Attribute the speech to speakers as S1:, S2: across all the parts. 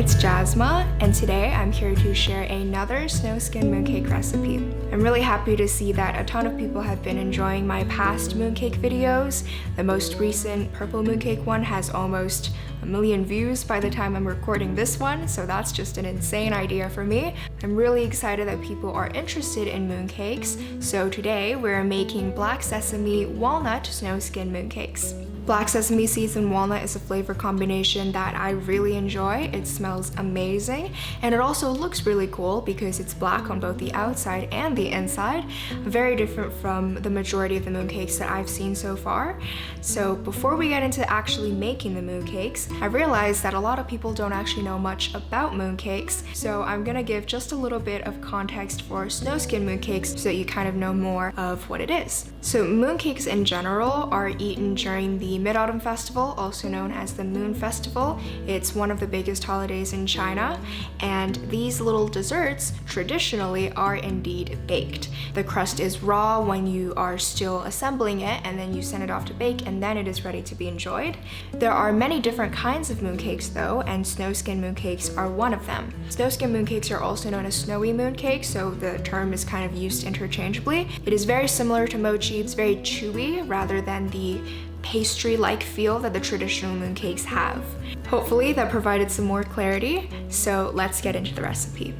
S1: it's Jasma, and today I'm here to share another snow skin mooncake recipe. I'm really happy to see that a ton of people have been enjoying my past mooncake videos. The most recent purple mooncake one has almost 1 million views by the time I'm recording this one, so that's just an insane idea for me. I'm really excited that people are interested in mooncakes, so today we're making black sesame walnut snow skin mooncakes. Black sesame seeds and walnut is a flavor combination that I really enjoy. It smells amazing, and it also looks really cool because it's black on both the outside and the inside, very different from the majority of the mooncakes that I've seen so far. So before we get into actually making the mooncakes, I realized that a lot of people don't actually know much about mooncakes, so I'm gonna give just a little bit of context for snow skin mooncakes so that you kind of know more of what it is. So mooncakes in general are eaten during the Mid-Autumn Festival, also known as the Moon Festival. It's one of the biggest holidays in China, and these little desserts traditionally are indeed baked. The crust is raw when you are still assembling it, and then you send it off to bake, and then it is ready to be enjoyed. There are many different kinds of mooncakes though, and snow skin mooncakes are one of them. Snow skin mooncakes are also known as snowy mooncakes, so the term is kind of used interchangeably. It is very similar to mochi. It's very chewy rather than the pastry-like feel that the traditional mooncakes have. Hopefully that provided some more clarity, so let's get into the recipe.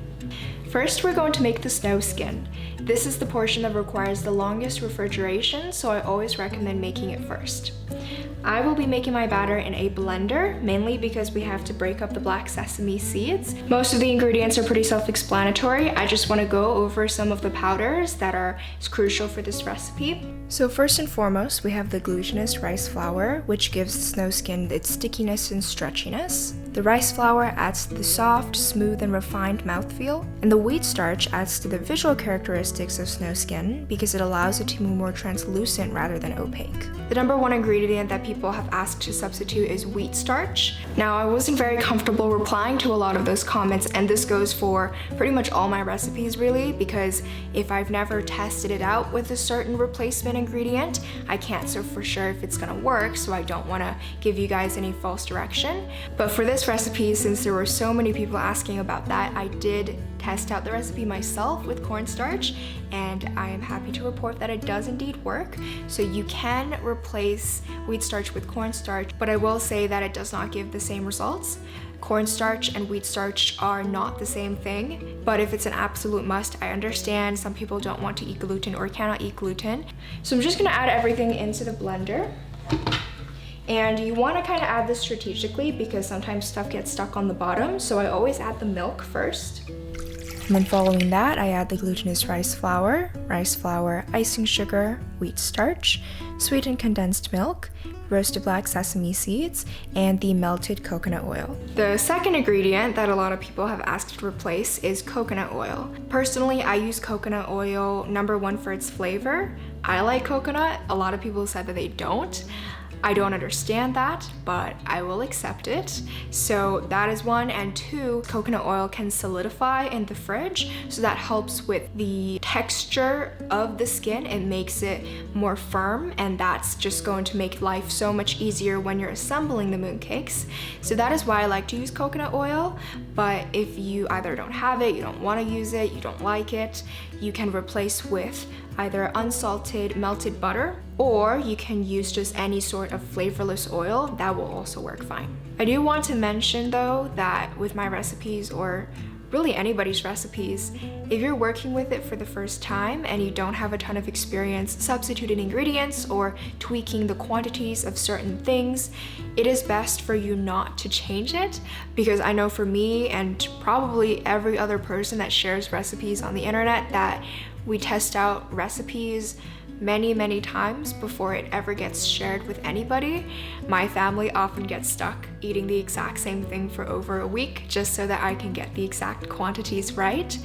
S1: First, we're going to make the snow skin. This is the portion that requires the longest refrigeration, so I always recommend making it first. I will be making my batter in a blender, mainly because we have to break up the black sesame seeds. Most of the ingredients are pretty self-explanatory. I just want to go over some of the powders that are crucial for this recipe. So first and foremost, we have the glutinous rice flour, which gives the snow skin its stickiness and stretchiness. The rice flour adds to the soft, smooth, and refined mouthfeel, and the wheat starch adds to the visual characteristics of snow skin because it allows it to be more translucent rather than opaque. The number one ingredient that people have asked to substitute is wheat starch. Now, I wasn't very comfortable replying to a lot of those comments, and this goes for pretty much all my recipes really, because if I've never tested it out with a certain replacement ingredient, I can't say for sure if it's gonna work, so I don't wanna give you guys any false direction. But for this recipe, since there were so many people asking about that, I did test out the recipe myself with cornstarch, and I am happy to report that it does indeed work. So you can replace wheat starch with cornstarch, but I will say that it does not give the same results. Cornstarch and wheat starch are not the same thing, but if it's an absolute must, I understand some people don't want to eat gluten or cannot eat gluten. So I'm just gonna add everything into the blender. And you want to kind of add this strategically because sometimes stuff gets stuck on the bottom, so I always add the milk first. And then following that, I add the glutinous rice flour, icing sugar, wheat starch, sweetened condensed milk, roasted black sesame seeds, and the melted coconut oil. The second ingredient that a lot of people have asked to replace is coconut oil. Personally, I use coconut oil, number one, for its flavor. I like coconut. A lot of people said that they don't. I don't understand that, but I will accept it. So that is one, and two, coconut oil can solidify in the fridge, so that helps with the texture of the skin. It makes it more firm, and that's just going to make life so much easier when you're assembling the mooncakes. So that is why I like to use coconut oil, but if you either don't have it, you don't want to use it, you don't like it, you can replace with either unsalted melted butter, or you can use just any sort of flavorless oil. That will also work fine. I do want to mention though that with my recipes, or really anybody's recipes, if you're working with it for the first time and you don't have a ton of experience substituting ingredients or tweaking the quantities of certain things, it is best for you not to change it, because I know for me and probably every other person that shares recipes on the internet that we test out recipes many times before it ever gets shared with anybody. My family often gets stuck eating the exact same thing for over a week just so that I can get the exact quantities right.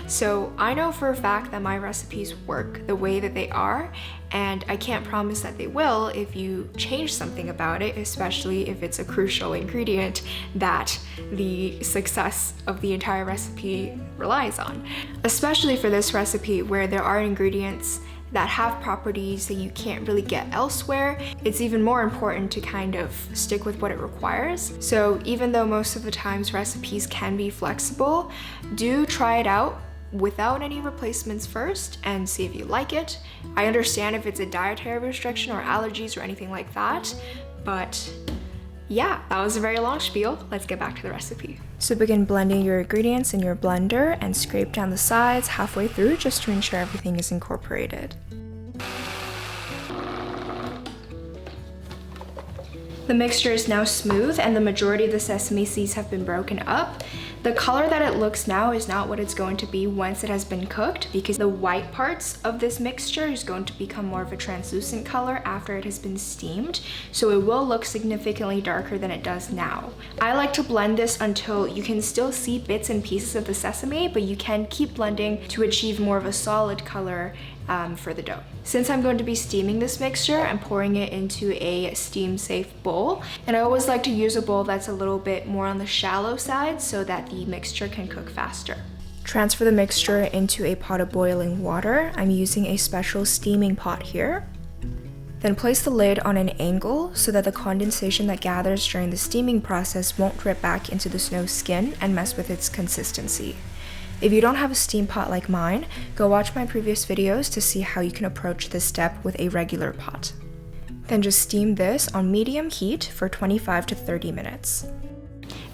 S1: So I know for a fact that my recipes work the way that they are, and I can't promise that they will if you change something about it, especially if it's a crucial ingredient that the success of the entire recipe relies on. Especially for this recipe where there are ingredients that have properties that you can't really get elsewhere, it's even more important to kind of stick with what it requires. So even though most of the times recipes can be flexible, do try it out without any replacements first and see if you like it. I understand if it's a dietary restriction or allergies or anything like that, but yeah, that was a very long spiel. Let's get back to the recipe. So begin blending your ingredients in your blender and scrape down the sides halfway through just to ensure everything is incorporated. The mixture is now smooth and the majority of the sesame seeds have been broken up. The color that it looks now is not what it's going to be once it has been cooked, because the white parts of this mixture is going to become more of a translucent color after it has been steamed, so it will look significantly darker than it does now. I like to blend this until you can still see bits and pieces of the sesame, but you can keep blending to achieve more of a solid color for the dough. Since I'm going to be steaming this mixture, I'm pouring it into a steam-safe bowl, and I always like to use a bowl that's a little bit more on the shallow side so that the mixture can cook faster. Transfer the mixture into a pot of boiling water. I'm using a special steaming pot here. Then place the lid on an angle so that the condensation that gathers during the steaming process won't drip back into the snow skin and mess with its consistency. If you don't have a steam pot like mine, go watch my previous videos to see how you can approach this step with a regular pot. Then just steam this on medium heat for 25 to 30 minutes.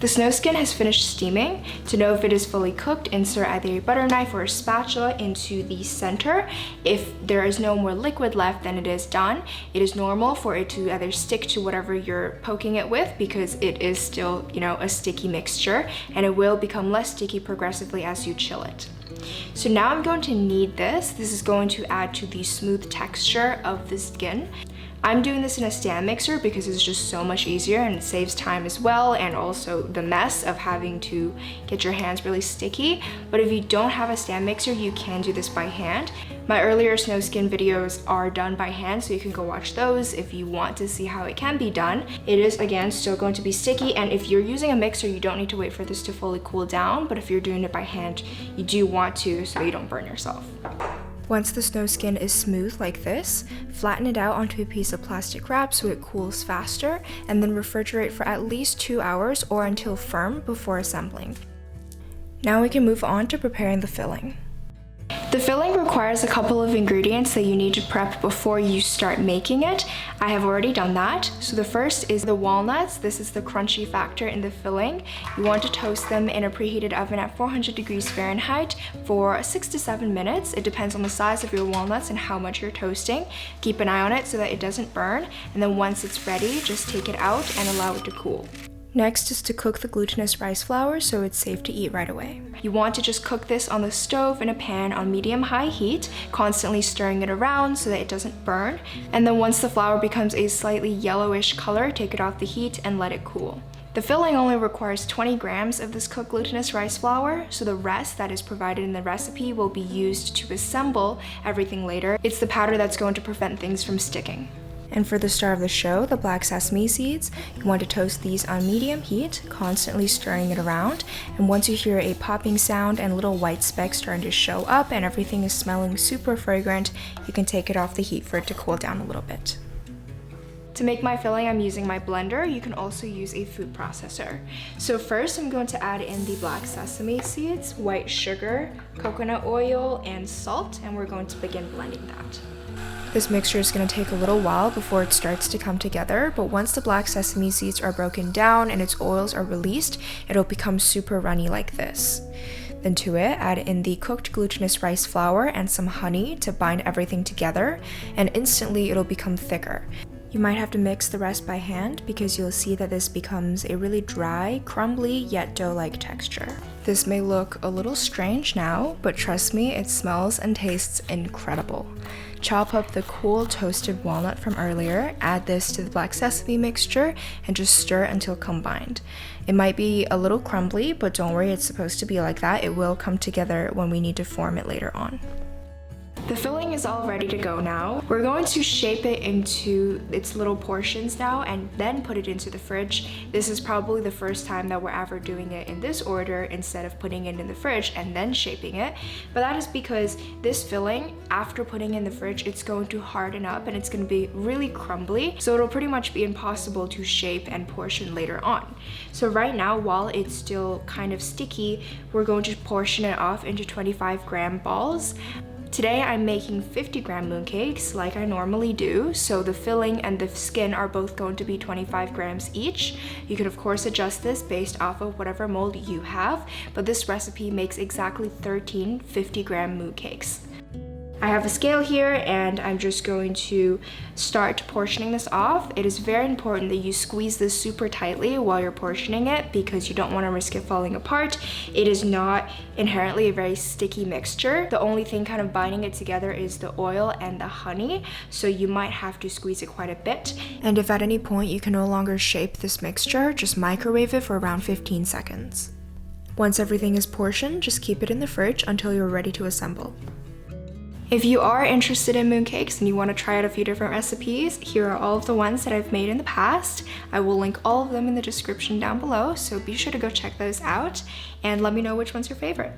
S1: The snow skin has finished steaming. To know if it is fully cooked, insert either a butter knife or a spatula into the center. If there is no more liquid left, then it is done. It is normal for it to either stick to whatever you're poking it with because it is still, a sticky mixture, and it will become less sticky progressively as you chill it. So now I'm going to knead this. This is going to add to the smooth texture of the skin. I'm doing this in a stand mixer because it's just so much easier and it saves time as well, and also the mess of having to get your hands really sticky. But if you don't have a stand mixer, you can do this by hand. My earlier snow skin videos are done by hand, so you can go watch those if you want to see how it can be done. It is, again, still going to be sticky, and if you're using a mixer, you don't need to wait for this to fully cool down, but if you're doing it by hand, you do want to so you don't burn yourself. Once the snow skin is smooth like this, flatten it out onto a piece of plastic wrap so it cools faster, and then refrigerate for at least 2 hours or until firm before assembling. Now we can move on to preparing the filling. The filling requires a couple of ingredients that you need to prep before you start making it. I have already done that. So the first is the walnuts. This is the crunchy factor in the filling. You want to toast them in a preheated oven at 400 degrees Fahrenheit for 6 to 7 minutes. It depends on the size of your walnuts and how much you're toasting. Keep an eye on it so that it doesn't burn. And then once it's ready, just take it out and allow it to cool. Next is to cook the glutinous rice flour so it's safe to eat right away. You want to just cook this on the stove in a pan on medium-high heat, constantly stirring it around so that it doesn't burn. And then once the flour becomes a slightly yellowish color, take it off the heat and let it cool. The filling only requires 20 grams of this cooked glutinous rice flour, so the rest that is provided in the recipe will be used to assemble everything later. It's the powder that's going to prevent things from sticking. And for the star of the show, the black sesame seeds, you want to toast these on medium heat, constantly stirring it around. And once you hear a popping sound and little white specks starting to show up and everything is smelling super fragrant, you can take it off the heat for it to cool down a little bit. To make my filling, I'm using my blender. You can also use a food processor. So first, I'm going to add in the black sesame seeds, white sugar, coconut oil, and salt, and we're going to begin blending that. This mixture is going to take a little while before it starts to come together, but once the black sesame seeds are broken down and its oils are released, it'll become super runny like this. Then to it, add in the cooked glutinous rice flour and some honey to bind everything together, and instantly it'll become thicker. You might have to mix the rest by hand because you'll see that this becomes a really dry, crumbly, yet dough-like texture. This may look a little strange now, but trust me, it smells and tastes incredible. Chop up the cool toasted walnut from earlier, add this to the black sesame mixture, and just stir until combined. It might be a little crumbly, but don't worry, it's supposed to be like that. It will come together when we need to form it later on. The filling is all ready to go now. We're going to shape it into its little portions now and then put it into the fridge. This is probably the first time that we're ever doing it in this order instead of putting it in the fridge and then shaping it. But that is because this filling, after putting in the fridge, it's going to harden up and it's going to be really crumbly. So it'll pretty much be impossible to shape and portion later on. So right now, while it's still kind of sticky, we're going to portion it off into 25-gram balls. Today I'm making 50-gram mooncakes like I normally do, so the filling and the skin are both going to be 25 grams each. You can of course adjust this based off of whatever mold you have, but this recipe makes exactly 13 50-gram mooncakes. I have a scale here and I'm just going to start portioning this off. It is very important that you squeeze this super tightly while you're portioning it because you don't want to risk it falling apart. It is not inherently a very sticky mixture. The only thing kind of binding it together is the oil and the honey, so you might have to squeeze it quite a bit. And if at any point you can no longer shape this mixture, just microwave it for around 15 seconds. Once everything is portioned, just keep it in the fridge until you're ready to assemble. If you are interested in mooncakes and you want to try out a few different recipes, here are all of the ones that I've made in the past. I will link all of them in the description down below, so be sure to go check those out and let me know which one's your favorite.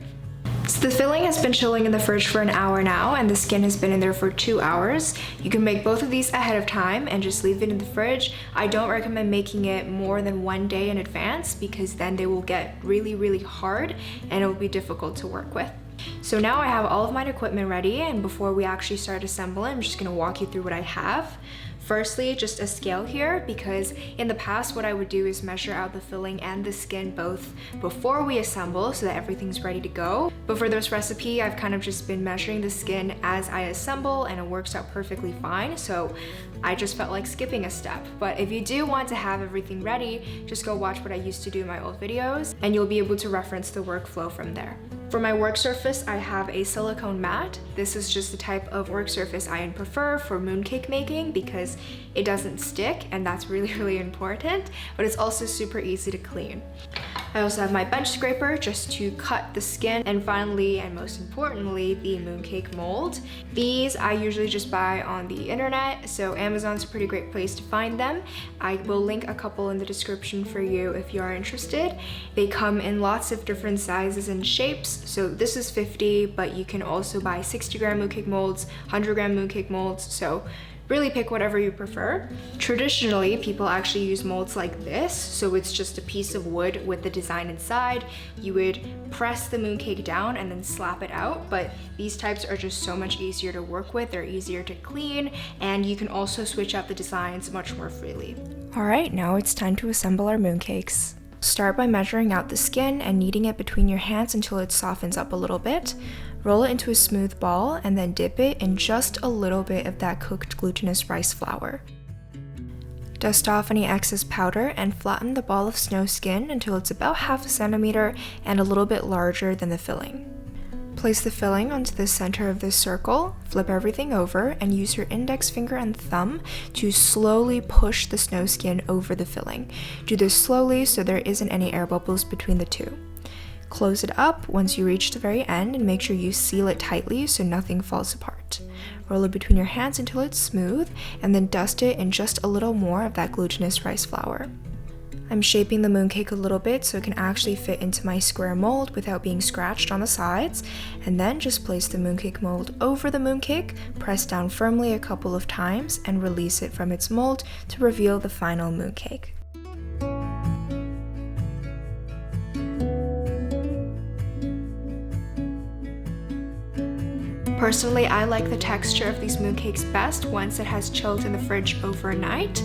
S1: So the filling has been chilling in the fridge for an hour now and the skin has been in there for 2 hours. You can make both of these ahead of time and just leave it in the fridge. I don't recommend making it more than 1 day in advance because then they will get really hard and it will be difficult to work with. So now I have all of my equipment ready, and before we actually start assembling, I'm just gonna walk you through what I have. Firstly, just a scale here, because in the past what I would do is measure out the filling and the skin both before we assemble so that everything's ready to go. But for this recipe, I've kind of just been measuring the skin as I assemble and it works out perfectly fine. So I just felt like skipping a step. But if you do want to have everything ready, just go watch what I used to do in my old videos and you'll be able to reference the workflow from there. For my work surface, I have a silicone mat. This is just the type of work surface I prefer for mooncake making because it doesn't stick and that's really important, but it's also super easy to clean. I also have my bench scraper just to cut the skin, and finally and most importantly, the mooncake mold. These I usually just buy on the internet, so Amazon's a pretty great place to find them. I will link a couple in the description for you if you are interested. They come in lots of different sizes and shapes, so this is 50, but you can also buy 60-gram mooncake molds, 100-gram mooncake molds, so really pick whatever you prefer. Traditionally, people actually use molds like this, so it's just a piece of wood with the design inside. You would press the mooncake down and then slap it out, but these types are just so much easier to work with, they're easier to clean, and you can also switch out the designs much more freely. Alright, now it's time to assemble our mooncakes. Start by measuring out the skin and kneading it between your hands until it softens up a little bit. Roll it into a smooth ball and then dip it in just a little bit of that cooked glutinous rice flour. Dust off any excess powder and flatten the ball of snow skin until it's about ½ centimeter and a little bit larger than the filling. Place the filling onto the center of this circle, flip everything over, and use your index finger and thumb to slowly push the snow skin over the filling. Do this slowly so there isn't any air bubbles between the two. Close it up once you reach the very end and make sure you seal it tightly so nothing falls apart. Roll it between your hands until it's smooth, and then dust it in just a little more of that glutinous rice flour. I'm shaping the mooncake a little bit so it can actually fit into my square mold without being scratched on the sides, and then just place the mooncake mold over the mooncake, press down firmly a couple of times, and release it from its mold to reveal the final mooncake. Personally, I like the texture of these mooncakes best once it has chilled in the fridge overnight.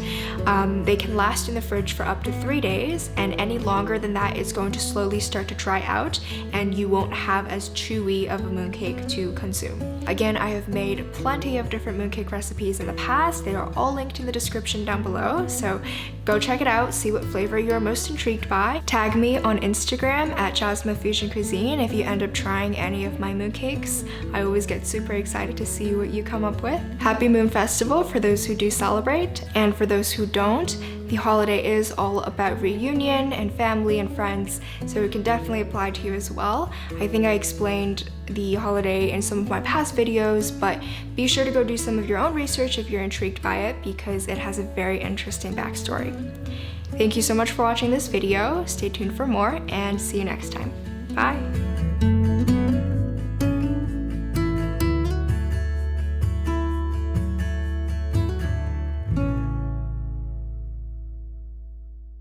S1: They can last in the fridge for up to 3 days, and any longer than that it's going to slowly start to dry out and you won't have as chewy of a mooncake to consume. Again, I have made plenty of different mooncake recipes in the past. They are all linked in the description down below, so go check it out, see what flavor you are most intrigued by. Tag me on Instagram at Jasma Fusion Cuisine if you end up trying any of my mooncakes. I always get super excited to see what you come up with. Happy Moon Festival for those who do celebrate, and for those who don't, The holiday is all about reunion and family and friends, so it can definitely apply to you as well. I think I explained the holiday in some of my past videos, but be sure to go do some of your own research if you're intrigued by it, because it has a very interesting backstory. Thank you so much for watching this video. Stay tuned for more and see you next time. Bye!